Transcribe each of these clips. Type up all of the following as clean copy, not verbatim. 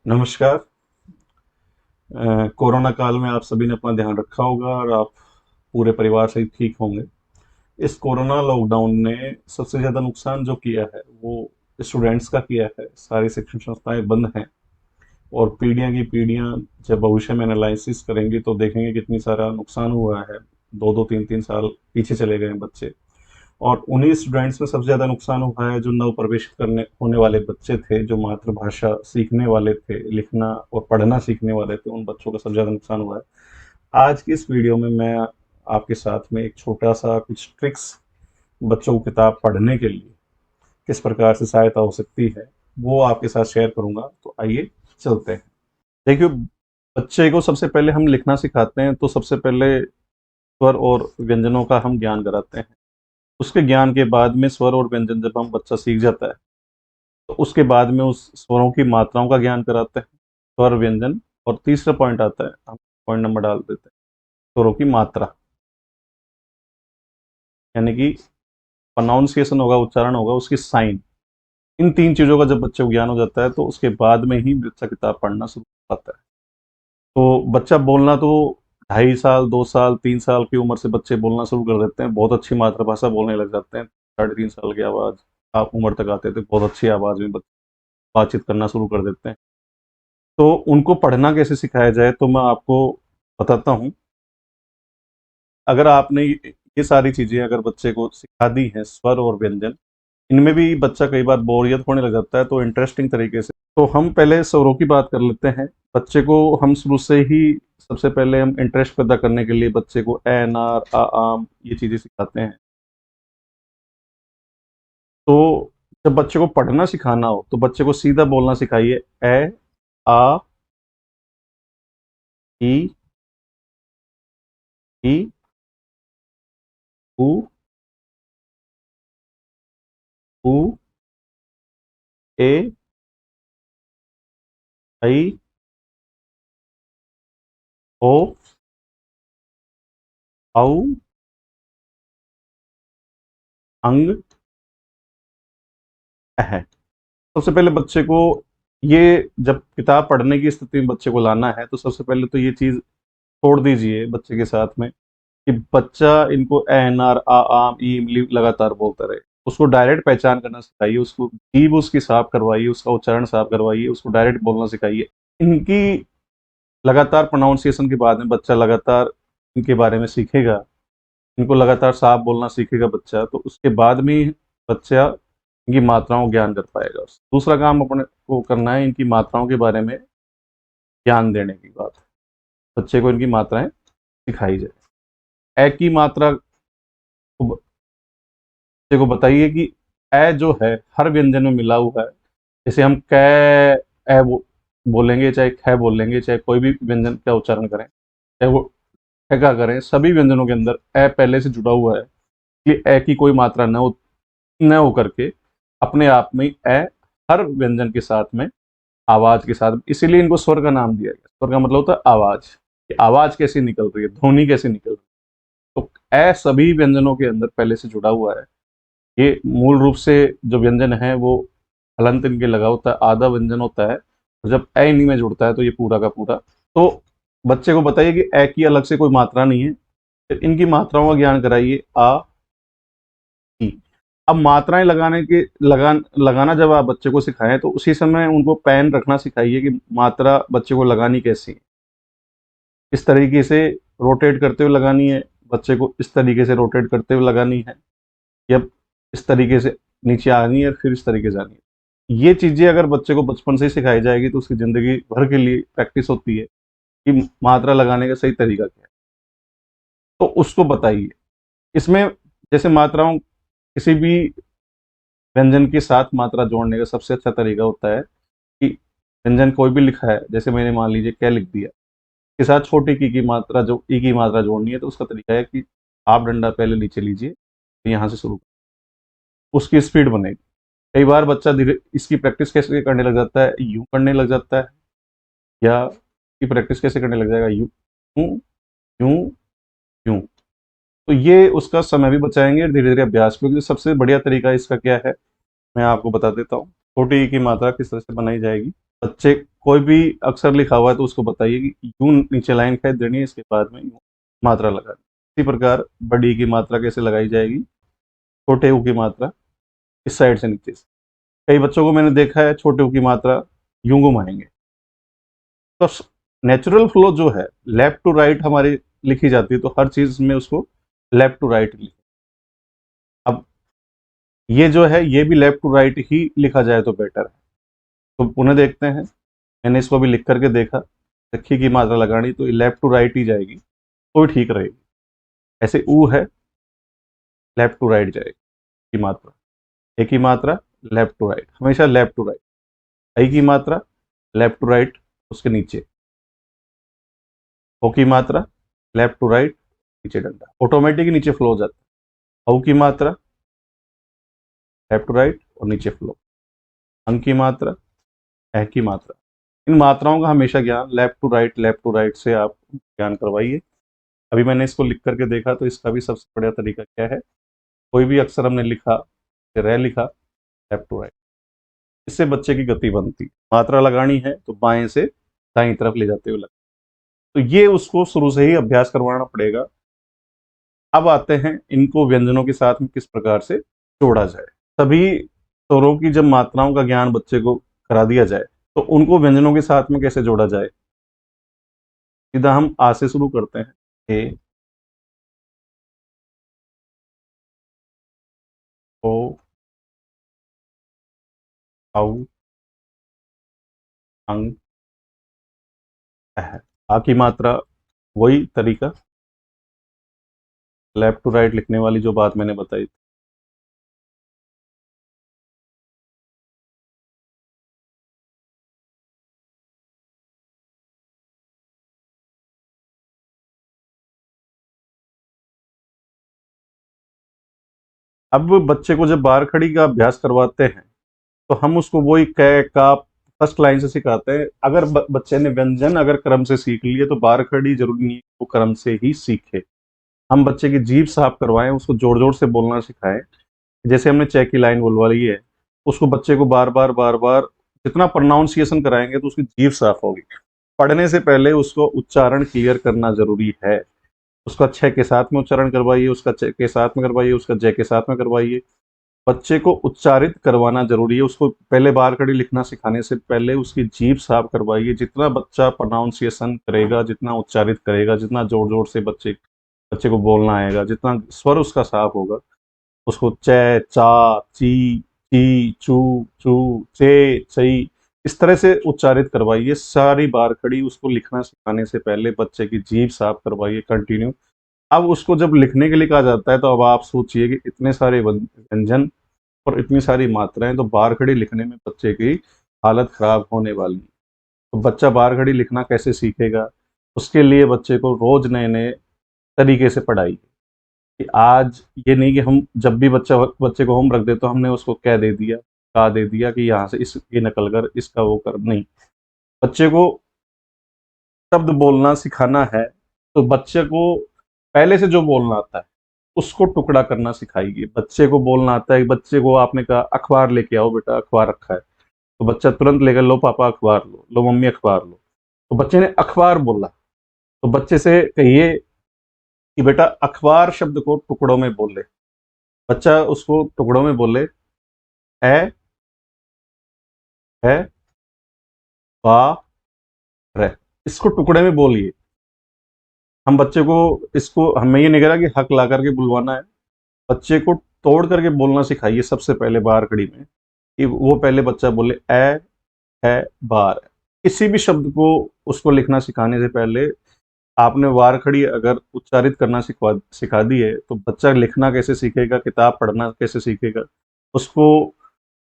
नमस्कार। कोरोना काल में आप सभी ने अपना ध्यान रखा होगा और आप पूरे परिवार से ठीक होंगे। इस कोरोना लॉकडाउन ने सबसे ज़्यादा नुकसान जो किया है, वो स्टूडेंट्स का किया है। सारी शिक्षण संस्थाएँ बंद हैं और पीढ़ियाँ की पीढ़ियाँ जब भविष्य में एनालिसिस करेंगी तो देखेंगे कितनी सारा नुकसान हुआ है। 2-2 3-3 साल पीछे चले गए हैं बच्चे। और उन्हीं स्टूडेंट्स में सबसे ज़्यादा नुकसान हुआ है जो नव प्रवेश करने होने वाले बच्चे थे, जो मातृभाषा सीखने वाले थे, लिखना और पढ़ना सीखने वाले थे, उन बच्चों का सबसे ज़्यादा नुकसान हुआ है। आज की इस वीडियो में मैं आपके साथ में एक छोटा-सा कुछ ट्रिक्स बच्चों को किताब पढ़ने के लिए किस प्रकार से सहायता हो सकती है, वो आपके साथ शेयर करूँगा। तो आइए चलते हैं। देखिए, बच्चे को सबसे पहले हम लिखना सिखाते हैं तो सबसे पहले स्वर और व्यंजनों का हम ज्ञान कराते हैं। उसके ज्ञान के बाद में स्वर और व्यंजन जब हम बच्चा सीख जाता है, तो उसके बाद में उस स्वरों की मात्राओं का ज्ञान कराते हैं, स्वर, व्यंजन। और तीसरा पॉइंट आता है, हम पॉइंट नंबर डाल देते हैं, स्वरों की मात्रा, यानी कि प्रोनाउंसिएशन होगा, उच्चारण होगा, उसकी साइन। इन 3 चीज़ों का जब बच्चे को ज्ञान हो जाता है, तो उसके बाद में ही बच्चा किताब पढ़ना शुरू करता है। तो बच्चा बोलना तो 2.5 साल, 2 साल, 3 साल की उम्र से बच्चे बोलना शुरू कर देते हैं, बहुत अच्छी मातृभाषा बोलने लग जाते हैं। 3.5 साल की आवाज़ आप उम्र तक आते थे, बहुत अच्छी आवाज़ में बातचीत करना शुरू कर देते हैं। तो उनको पढ़ना कैसे सिखाया जाए, तो मैं आपको बताता हूँ। अगर आपने ये सारी चीज़ें अगर बच्चे को सिखा दी हैं, स्वर और व्यंजन, इनमें भी बच्चा कई बार बोरियत होने लग जाता है, तो इंटरेस्टिंग तरीके से तो हम पहले स्वरों की बात कर लेते हैं। बच्चे को हम शुरू से ही सबसे पहले हम इंटरेस्ट पैदा करने के लिए बच्चे को ए, नार, आ, आम ये चीज़ें सिखाते हैं। तो जब बच्चे को पढ़ना सिखाना हो, तो बच्चे को सीधा बोलना सिखाइए। ए, आ, ई, ई, उ, ऊ, ए, ऐ, ओ, औ, अंग, अः। सबसे पहले बच्चे को ये जब किताब पढ़ने की स्थिति में बच्चे को लाना है, तो सबसे पहले तो ये चीज़ छोड़ दीजिए बच्चे के साथ में कि बच्चा इनको एन आर आ आम ई इमली लगातार बोलता रहे। उसको डायरेक्ट पहचान करना सिखाइए, उसको जीभ उसकी साफ करवाइए, उसका उच्चारण साफ करवाइए, उसको डायरेक्ट बोलना सिखाइए। इनकी लगातार प्रोनाउंसिएशन के बाद में बच्चा लगातार इनके बारे में सीखेगा, इनको लगातार साफ बोलना सीखेगा बच्चा, तो उसके बाद में ही बच्चा इनकी मात्राओं को ज्ञान कर पाएगा। दूसरा काम अपने को करना है, इनकी मात्राओं के बारे में ज्ञान देने की बात। बच्चे को इनकी मात्राएँ सिखाई जाए। ए की मात्रा को बच्चे को बताइए कि ए जो है हर व्यंजन में मिला हुआ है। जैसे हम कै, ए बोलेंगे, चाहे ख बोलेंगे, चाहे कोई भी व्यंजन का उच्चारण करें, चाहे वो ठ का करें, सभी व्यंजनों के अंदर ए पहले से जुड़ा हुआ है। कि ए की कोई मात्रा न हो करके अपने आप में ए हर व्यंजन के साथ में आवाज़ के साथ, इसीलिए इनको स्वर का नाम दिया गया। स्वर का मतलब होता है आवाज़, कि आवाज़ कैसे निकल रही है, ध्वनि कैसे निकल रही है। तो ए सभी व्यंजनों के अंदर पहले से जुड़ा हुआ है। ये मूल रूप से जो व्यंजन है वो हलंत इनके लगा होता है, आधा व्यंजन होता है, और जब ए इन्हीं में जुड़ता है तो ये पूरा का पूरा। तो बच्चे को बताइए कि ए की अलग से कोई मात्रा नहीं है, फिर इनकी मात्राओं का ज्ञान कराइए। आ, ई। अब मात्राएं लगाना जब आप बच्चे को सिखाएं, तो उसी समय उनको पेन रखना सिखाइए कि मात्रा बच्चे को लगानी कैसी है। इस तरीके से रोटेट करते हुए लगानी है, बच्चे को इस तरीके से रोटेट करते हुए लगानी है, या इस तरीके से नीचे आनी है, फिर इस तरीके से आनी है। ये चीज़ें अगर बच्चे को बचपन से ही सिखाई जाएगी, तो उसकी ज़िंदगी भर के लिए प्रैक्टिस होती है कि मात्रा लगाने का सही तरीका क्या है। तो उसको बताइए। इसमें जैसे मात्राओं, किसी भी व्यंजन के साथ मात्रा जोड़ने का सबसे अच्छा तरीका होता है कि व्यंजन कोई भी लिखा है, जैसे मैंने मान लीजिए क्या लिख दिया, इसके साथ छोटी की मात्रा, जो ई की मात्रा जोड़नी है, तो उसका तरीका है कि आप डंडा पहले नीचे लीजिए, यहाँ से शुरू, उसकी स्पीड बनेगी। कई बार बच्चा धीरे इसकी प्रैक्टिस कैसे करने लग जाता है, यूँ करने लग जाता है, या इसकी प्रैक्टिस कैसे करने लग जाएगा, यूँ, यूँ, यूँ, यूँ। तो ये उसका समय भी बचाएँगे और धीरे-धीरे अभ्यास, क्योंकि सबसे बढ़िया तरीका इसका क्या है, मैं आपको बता देता हूँ। छोटी ई की मात्रा किस तरह से बनाई जाएगी। बच्चे कोई भी अक्षर लिखा हुआ है तो उसको बताइए कि यूं नीचे लाइन खींच देनी है, इसके बाद में यूं मात्रा लगानी। इसी प्रकार बड़ी की मात्रा कैसे लगाई जाएगी, छोटे ऊ की मात्रा इस साइड से नीचे से। कई बच्चों को मैंने देखा है छोटे ऊ की मात्रा यूं घुमाएंगे। तो नेचुरल फ्लो जो है लेफ्ट टू राइट हमारी लिखी जाती है, तो हर चीज में उसको लेफ्ट टू राइट लिखें। अब ये जो है ये भी लेफ्ट टू राइट ही लिखा जाए तो बेटर है। तो पुनः देखते हैं, मैंने इसको भी लिख करके देखा, रखी की मात्रा लगानी तो लेफ्ट टू राइट ही जाएगी, तो ही ठीक रहेगी। ऐसे ऊ है, लेफ्ट टू राइट जाएगी की मात्रा, एक ही मात्रा लेफ्ट टू राइट, हमेशा लेफ्ट टू राइट। आई की मात्रा लेफ्ट टू राइट, उसके नीचे। ओ की मात्रा लेफ्ट टू राइट, नीचे डंडा, ऑटोमेटिक नीचे फ्लो हो जाता है। औ की मात्रा लेफ्ट टू राइट और नीचे फ्लो। अंग की मात्रा, ए की मात्रा। इन मात्राओं का हमेशा ज्ञान लेफ्ट टू राइट से आप ज्ञान करवाइए। अभी मैंने इसको लिख करके देखा तो इसका भी सबसे बढ़िया तरीका क्या है, कोई भी अक्षर हमने लिखा, रह लिखा, लेफ्ट टू राइट, इससे बच्चे की गति बनती। मात्रा लगानी है तो बाएं से दाईं तरफ ले जाते हुए लगा, तो ये उसको शुरू से ही अभ्यास करवाना पड़ेगा। अब आते हैं इनको व्यंजनों के साथ में किस प्रकार से जोड़ा जाए। सभी स्वरों की जब मात्राओं का ज्ञान बच्चे को करा दिया जाए तो उनको व्यंजनों के साथ में कैसे जोड़ा जाए। सीधा हम आ से शुरू करते हैं, ए, ओ, औ, अंग, अह। आ की मात्रा वही तरीका, लेफ्ट टू राइट लिखने वाली जो बात मैंने बताई। अब बच्चे को जब बार खड़ी का अभ्यास करवाते हैं तो हम उसको वही कै का फर्स्ट लाइन से सिखाते हैं। अगर बच्चे ने व्यंजन अगर क्रम से सीख लिए तो बार खड़ी जरूरी नहीं है वो क्रम से ही सीखे। हम बच्चे की जीभ साफ करवाएं, उसको जोर जोर से बोलना सिखाएं। जैसे हमने चेक की लाइन बोलवाई है, उसको बच्चे को बार बार जितना प्रोनाउंसिएशन कराएंगे तो उसकी जीभ साफ होगी। पढ़ने से पहले उसको उच्चारण क्लियर करना जरूरी है। उसका छ के साथ में उच्चारण करवाइए, उसका च के साथ में करवाइए, उसका जय के साथ में करवाइए। बच्चे को उच्चारित करवाना जरूरी है। उसको पहले बार खड़ी लिखना सिखाने से पहले उसकी जीभ साफ करवाइए। जितना बच्चा प्रोनाउंसिएशन करेगा, जितना उच्चारित करेगा, जितना जोर जोर से बच्चे बच्चे को बोलना आएगा, जितना स्वर उसका साफ होगा, उसको च, चा, ची, ची, चू, चू, चे, चई, इस तरह से उच्चारित करवाइए। सारी बार खड़ी उसको लिखना सिखाने से पहले बच्चे की जीभ साफ करवाइए कंटिन्यू। अब उसको जब लिखने के लिए कहा जाता है तो अब आप सोचिए कि इतने सारे व्यंजन और इतनी सारी मात्राएं, तो बार खड़ी लिखने में बच्चे की हालत खराब होने वाली है। तो बच्चा बार खड़ी लिखना कैसे सीखेगा, उसके लिए बच्चे को रोज नए नए तरीके से पढ़ाइए। कि आज ये नहीं कि हम जब भी बच्चे को होमवर्क दे तो हमने उसको कह दे दिया, कहा दे दिया कि यहाँ से इस ये नकल कर, इसका वो कर, नहीं। बच्चे को शब्द बोलना सिखाना है तो बच्चे को पहले से जो बोलना आता है उसको टुकड़ा करना सिखाइए। बच्चे को बोलना आता है, बच्चे को आपने कहा अखबार लेके आओ बेटा, अखबार रखा है, तो बच्चा तुरंत लेकर, लो पापा अखबार लो, लो मम्मी अखबार लो। तो बच्चे ने अखबार बोला तो बच्चे से कहिए कि बेटा अखबार शब्द को टुकड़ों में बोले। बच्चा उसको टुकड़ों में बोले, ए, है, बा, रे, इसको टुकड़े में बोलिए। हम बच्चे को इसको हमें ये नहीं कह रहा कि हक ला करके बुलवाना है, बच्चे को तोड़ करके बोलना सिखाइए। सबसे पहले बार खड़ी में कि वो पहले बच्चा बोले ए, है, बार। किसी भी शब्द को उसको लिखना सिखाने से पहले आपने वार खड़ी अगर उच्चारित करना सिखा दी है तो बच्चा लिखना कैसे सीखेगा, किताब पढ़ना कैसे सीखेगा, उसको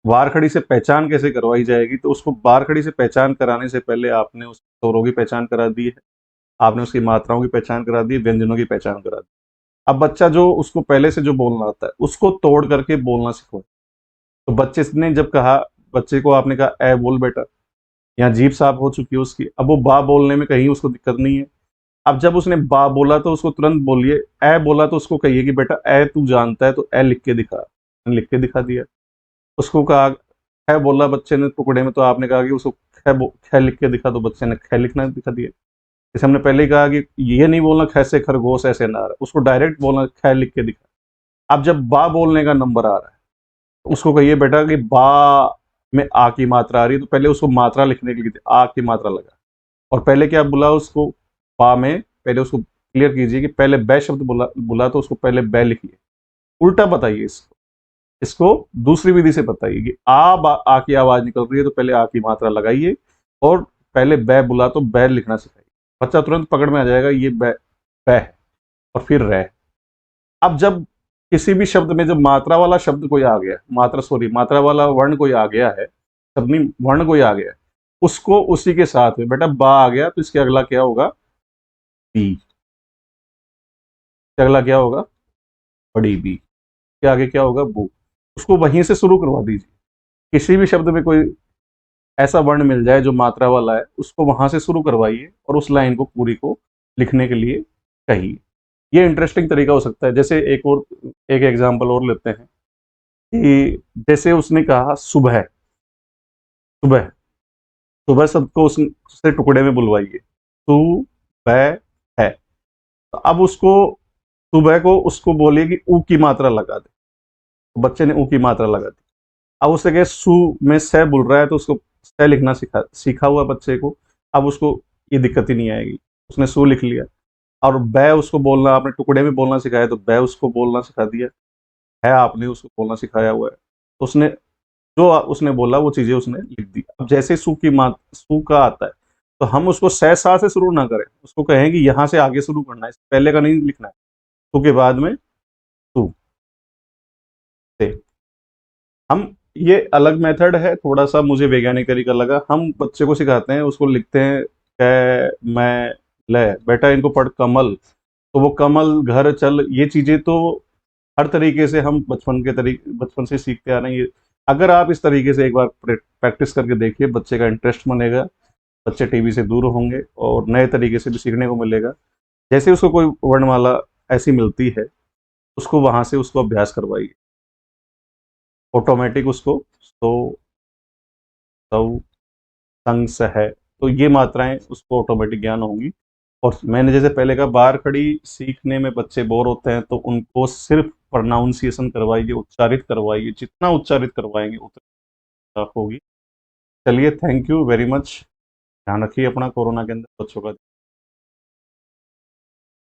वार खड़ी से पहचान कैसे करवाई जाएगी। तो उसको बार खड़ी से पहचान कराने से पहले आपने उस स्वरों की पहचान करा दी है, आपने उसकी मात्राओं की पहचान करा दी, व्यंजनों की पहचान करा दी। अब बच्चा जो उसको पहले से जो बोलना आता है उसको तोड़ करके बोलना सिखो। तो बच्चे ने जब कहा, बच्चे को आपने कहा ए बोल बेटा, यहाँ जीभ साफ हो चुकी है उसकी, अब वो बा बोलने में कहीं उसको दिक्कत नहीं है। अब जब उसने बा बोला तो उसको तुरंत बोलिए, ए बोला तो उसको कहिए कि बेटा ए तू जानता है तो ए लिख के दिखा। लिख के दिखा दिया। उसको कहा ख बोला बच्चे ने टुकड़े में, तो आपने कहा कि उसको ख लिख के दिखा, तो बच्चे ने ख लिखना दिखा दिया। जैसे हमने पहले ही कहा कि ये नहीं बोलना ख से खरगोश ऐसे नार, उसको डायरेक्ट बोलना ख लिख के दिखा। अब जब बा बोलने का नंबर आ रहा है, तो उसको कहिए बेटा कि बा में आ की मात्रा आ रही है, तो पहले उसको मात्रा लिखने के लिए आ की मात्रा लगा, और पहले क्या बोला उसको, बा में पहले उसको क्लियर कीजिए कि पहले बै शब्द बोला बोला तो उसको पहले बै लिखिए। उल्टा बताइए इसको, इसको दूसरी विधि से बताइए कि आ की आवाज निकल रही है तो पहले आ की मात्रा लगाइए, और पहले बै बुला तो बै लिखना सिखाइए। बच्चा तुरंत पकड़ में आ जाएगा ये बै बै है, और फिर रै। अब जब किसी भी शब्द में जब मात्रा वाला शब्द कोई आ गया, मात्रा वाला वर्ण कोई आ गया है, शब्द नहीं वर्ण कोई आ गया है, उसको उसी के साथ में, बेटा बा आ गया तो इसके अगला क्या होगा, बी। इसके अगला क्या होगा, बड़ी बी। के आगे क्या होगा, बू। उसको वहीं से शुरू करवा दीजिए। किसी भी शब्द में कोई ऐसा वर्ण मिल जाए जो मात्रा वाला है, उसको वहां से शुरू करवाइए और उस लाइन को पूरी को लिखने के लिए कहिए। ये इंटरेस्टिंग तरीका हो सकता है। जैसे एक एग्जांपल और लेते हैं कि जैसे उसने कहा सुबह, सुबह, सुबह शब्द को उससे टुकड़े में बुलवाइए, सुबह है। तो अब उसको सुबह को उसको बोलिए कि ऊ की मात्रा लगा दे, तो बच्चे ने ऊ की मात्रा लगा दी। अब उससे कहे सु में से बोल रहा है, तो उसको से लिखना सीखा हुआ बच्चे को, अब उसको ये दिक्कत ही नहीं आएगी, उसने सु लिख लिया। और बै उसको बोलना, आपने टुकड़े में बोलना सिखाया तो बै उसको बोलना सिखा दिया है, आपने उसको बोलना सिखाया हुआ है, तो उसने जो उसने बोला वो चीजें उसने लिख दी। अब जैसे सु का आता है, तो हम उसको सा से शुरू ना करें, उसको कहें कि यहाँ से आगे शुरू करना है, पहले का नहीं लिखना है, सु के बाद में सु से। हम ये अलग मेथड है, थोड़ा सा मुझे वैज्ञानिक तरीका लगा। हम बच्चे को सिखाते हैं, उसको लिखते हैं कै मैं ले, बेटा इनको पढ़ कमल, तो वो कमल घर चल, ये चीजें तो हर तरीके से हम बचपन से सीखते आ रहे हैं। अगर आप इस तरीके से एक बार प्रैक्टिस करके देखिए, बच्चे का इंटरेस्ट बनेगा, बच्चे टीवी से दूर होंगे और नए तरीके से भी सीखने को मिलेगा। जैसे उसको कोई वर्णमाला ऐसी मिलती है, उसको वहां से उसको अभ्यास करवाइए, ऑटोमेटिक उसको सो, सौ, संग, सह, तो ये मात्राएं उसको ऑटोमेटिक ज्ञान होंगी। और मैंने जैसे पहले कहा, बार खड़ी सीखने में बच्चे बोर होते हैं, तो उनको सिर्फ प्रोनाउंसिएशन करवाइए, उच्चारित करवाइए, जितना उच्चारित करवाएंगे उतना होगी। चलिए, थैंक यू वेरी मच। ध्यान रखिए अपना, कोरोना के अंदर बच्चों का।